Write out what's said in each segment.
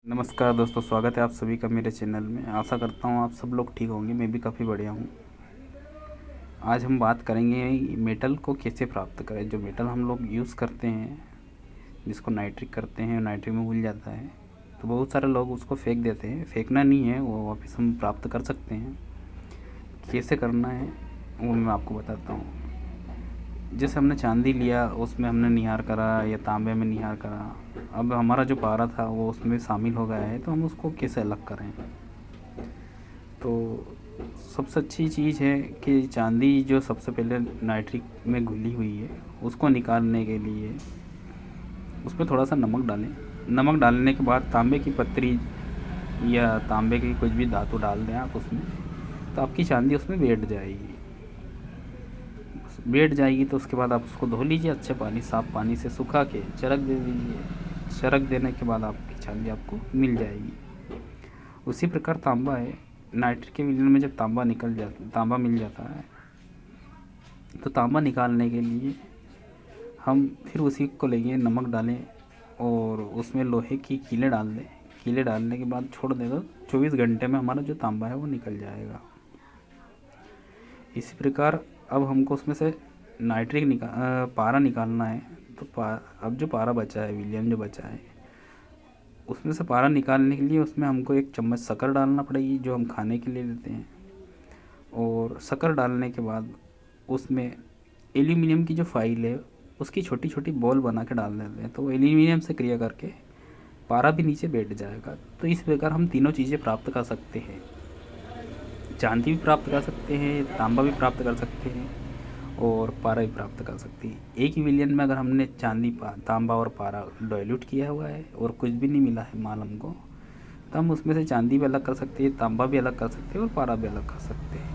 नमस्कार दोस्तों, स्वागत है आप सभी का मेरे चैनल में। आशा करता हूँ आप सब लोग ठीक होंगे। मैं भी काफ़ी बढ़िया हूँ। आज हम बात करेंगे मेटल को कैसे प्राप्त करें। जो मेटल हम लोग यूज़ करते हैं, जिसको नाइट्रिक करते हैं, नाइट्रिक में घुल जाता है, तो बहुत सारे लोग उसको फेंक देते हैं। फेंकना नहीं है, वो वापस हम प्राप्त कर सकते हैं। कैसे करना है वो मैं आपको बताता हूँ। जैसे हमने चांदी लिया, उसमें हमने निहार करा या तांबे में निहार करा। अब हमारा जो पारा था वो उसमें शामिल हो गया है, तो हम उसको कैसे अलग करें। तो सबसे अच्छी चीज़ है कि चांदी जो सबसे पहले नाइट्रिक में घुली हुई है, उसको निकालने के लिए उसमें थोड़ा सा नमक डालें। नमक डालने के बाद तांबे की पत्तरी या तांबे की कुछ भी धातु डाल दें आप उसमें, तो आपकी चांदी उसमें बैठ जाएगी। बैठ जाएगी तो उसके बाद आप उसको धो लीजिए अच्छे पानी, साफ़ पानी से सुखा के चरक दे दीजिए। चरक देने के बाद आपकी चांदी आपको मिल जाएगी। उसी प्रकार तांबा है। नाइट्रिक के विलयन में जब तांबा मिल जाता है, तो तांबा निकालने के लिए हम फिर उसी को लेंगे, नमक डालें और उसमें लोहे की कीलें डाल दें। कीलें डालने के बाद छोड़ दें तो 24 घंटे में हमारा जो तांबा है वो निकल जाएगा। इसी प्रकार अब हमको उसमें से पारा निकालना है। तो अब जो पारा बचा है, विलयन जो बचा है, उसमें से पारा निकालने के लिए उसमें हमको 1 चम्मच शक्कर डालना पड़ेगी, जो हम खाने के लिए लेते हैं। और शक्कर डालने के बाद उसमें एल्यूमिनियम की जो फाइल है, उसकी छोटी छोटी बॉल बना के डाल देते हैं, तो वो एल्यूमिनियम से क्रिया करके पारा भी नीचे बैठ जाएगा। तो इस प्रकार हम तीनों चीज़ें प्राप्त कर सकते हैं। चांदी भी प्राप्त कर सकते हैं, तांबा भी प्राप्त कर सकते हैं और पारा भी प्राप्त कर सकते हैं। एक ही विलयन में अगर हमने तांबा और पारा डाइल्यूट किया हुआ है और कुछ भी नहीं मिला है माल हमको, तो हम उसमें से चांदी भी अलग कर सकते हैं, तांबा भी अलग कर सकते हैं और पारा भी अलग कर सकते हैं।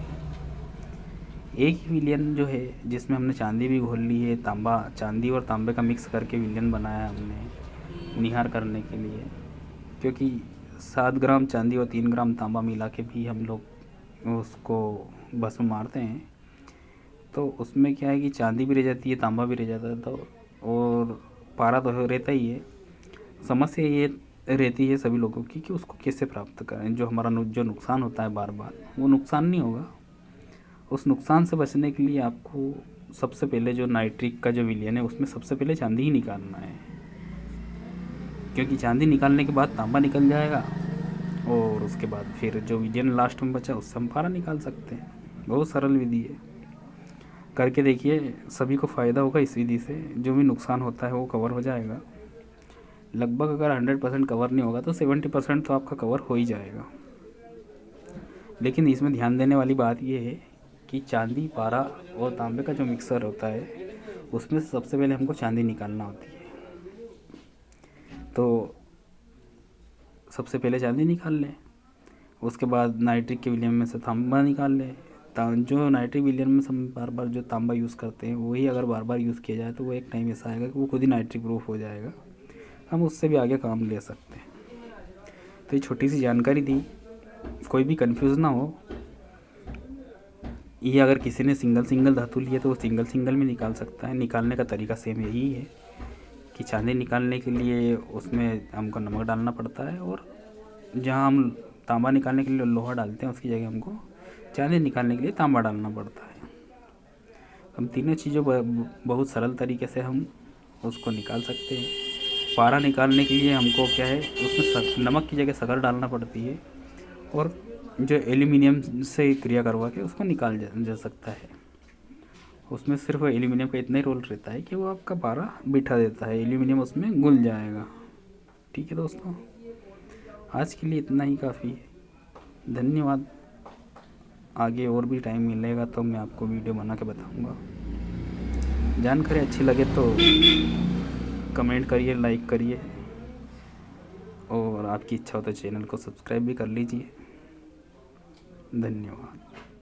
एक ही विलयन जो है जिसमें हमने चांदी भी घोल ली है, चांदी और तांबे का मिक्स करके विलयन बनाया हमने निहार करने के लिए। क्योंकि 7 ग्राम चांदी और 3 ग्राम तांबा मिला के भी हम लोग उसको भस्म मारते हैं, तो उसमें क्या है कि चांदी भी रह जाती है, तांबा भी रह जाता है, तो और पारा तो रहता ही है। समस्या ये रहती है सभी लोगों की कि उसको कैसे प्राप्त करें। जो हमारा जो नुकसान होता है बार बार, वो नुकसान नहीं होगा। उस नुकसान से बचने के लिए आपको सबसे पहले जो नाइट्रिक का जो विलयन है, उसमें सबसे पहले चांदी ही निकालना है। क्योंकि चांदी निकालने के बाद तांबा निकल जाएगा और उसके बाद फिर जो विलयन लास्ट में बचा उससे हम पारा निकाल सकते हैं। बहुत सरल विधि है, करके देखिए, सभी को फ़ायदा होगा इस विधि से। जो भी नुकसान होता है वो कवर हो जाएगा। लगभग अगर 100% कवर नहीं होगा तो 70% तो आपका कवर हो ही जाएगा। लेकिन इसमें ध्यान देने वाली बात ये है कि चांदी, पारा और तांबे का जो मिक्सर होता है, उसमें से सबसे पहले हमको चांदी निकालना होती है। तो सबसे पहले चांदी निकाल लें, उसके बाद नाइट्रिक के विलयन में से तांबा निकाल लें। जो नाइट्रिक विलयन में हम बार बार जो तांबा यूज़ करते हैं, वही अगर बार बार यूज़ किया जाए तो वो एक टाइम ऐसा आएगा कि वो खुद ही नाइट्रिक प्रूफ हो जाएगा। हम उससे भी आगे काम ले सकते हैं। तो ये छोटी सी जानकारी दी, कोई भी कंफ्यूज ना हो। ये अगर किसी ने सिंगल धातु लिया तो वो सिंगल में निकाल सकता है। निकालने का तरीका सेम यही है कि चांदी निकालने के लिए उसमें हमको नमक डालना पड़ता है, और जहाँ हम तांबा निकालने के लिए लोहा डालते हैं, उसकी जगह हमको चांदी निकालने के लिए तांबा डालना पड़ता है। हम तीनों चीज़ों बहुत सरल तरीके से हम उसको निकाल सकते हैं। पारा निकालने के लिए हमको क्या है, उसमें नमक की जगह शक्कर डालना पड़ती है, और जो एल्यूमिनियम से क्रिया करवा के उसको निकाल जा सकता है। उसमें सिर्फ एल्यूमिनियम का इतना ही रोल रहता है कि वो आपका पारा बिठा देता है, एल्यूमिनियम उसमें घुल जाएगा। ठीक है दोस्तों, आज के लिए इतना ही काफ़ी है। धन्यवाद। आगे और भी टाइम मिलेगा तो मैं आपको वीडियो बना के बताऊंगा। जानकारी अच्छी लगे तो कमेंट करिए, लाइक करिए, और आपकी इच्छा हो तो चैनल को सब्सक्राइब भी कर लीजिए। धन्यवाद।